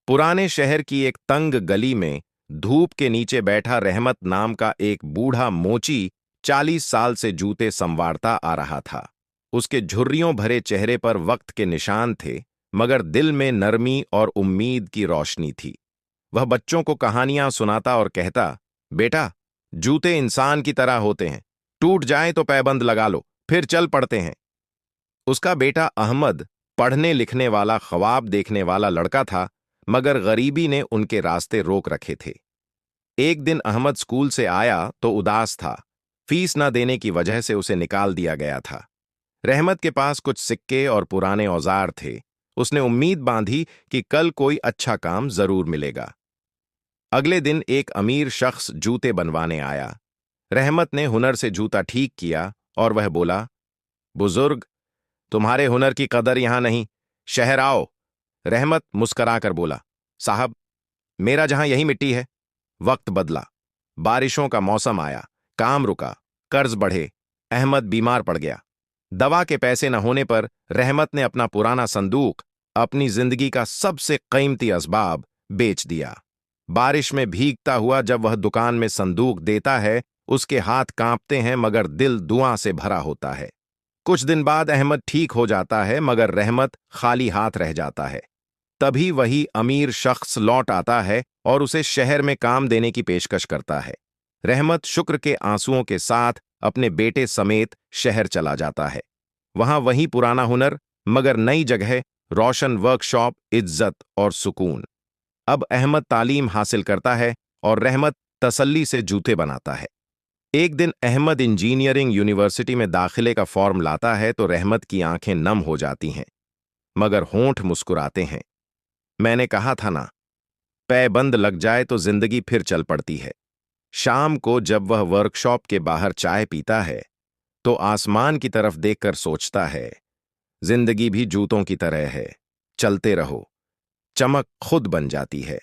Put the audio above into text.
पुराने शहर की एक तंग गली में धूप के नीचे बैठा रहमत नाम का एक बूढ़ा मोची 40 साल से जूते संवारता आ रहा था। उसके झुर्रियों भरे चेहरे पर वक्त के निशान थे, मगर दिल में नरमी और उम्मीद की रोशनी थी। वह बच्चों को कहानियां सुनाता और कहता, बेटा, जूते इंसान की तरह होते हैं, टूट जाएं तो पैबंद लगा लो, फिर चल पड़ते हैं। उसका बेटा अहमद पढ़ने लिखने वाला, ख्वाब देखने वाला लड़का था, मगर गरीबी ने उनके रास्ते रोक रखे थे। एक दिन अहमद स्कूल से आया तो उदास था। फीस न देने की वजह से उसे निकाल दिया गया था। रहमत के पास कुछ सिक्के और पुराने औजार थे। उसने उम्मीद बांधी कि कल कोई अच्छा काम जरूर मिलेगा। अगले दिन एक अमीर शख्स जूते बनवाने आया। रहमत ने हुनर से जूता ठीक किया और वह बोला, बुजुर्ग, तुम्हारे हुनर की कदर यहां नहीं, शहर आओ। रहमत मुस्कराकर बोला, साहब, मेरा जहां यही मिट्टी है। वक्त बदला, बारिशों का मौसम आया, काम रुका, कर्ज बढ़े, अहमद बीमार पड़ गया। दवा के पैसे न होने पर रहमत ने अपना पुराना संदूक, अपनी जिंदगी का सबसे कीमती असबाब, बेच दिया। बारिश में भीगता हुआ जब वह दुकान में संदूक देता है, उसके हाथ कांपते हैं मगर दिल दुआ से भरा होता है। कुछ दिन बाद अहमद ठीक हो जाता है, मगर रहमत खाली हाथ रह जाता है। तभी वही अमीर शख्स लौट आता है और उसे शहर में काम देने की पेशकश करता है। रहमत शुक्र के आंसुओं के साथ अपने बेटे समेत शहर चला जाता है। वहां वही पुराना हुनर, मगर नई जगह, रोशन वर्कशॉप, इज्जत और सुकून। अब अहमद तालीम हासिल करता है और रहमत तसल्ली से जूते बनाता है। एक दिन अहमद इंजीनियरिंग यूनिवर्सिटी में दाखिले का फॉर्म लाता है तो रहमत की आंखें नम हो जाती हैं, मगर होंठ मुस्कुराते हैं। मैंने कहा था ना, पैबंद लग जाए तो जिंदगी फिर चल पड़ती है। शाम को जब वह वर्कशॉप के बाहर चाय पीता है तो आसमान की तरफ देखकर सोचता है, जिंदगी भी जूतों की तरह है, चलते रहो, चमक खुद बन जाती है।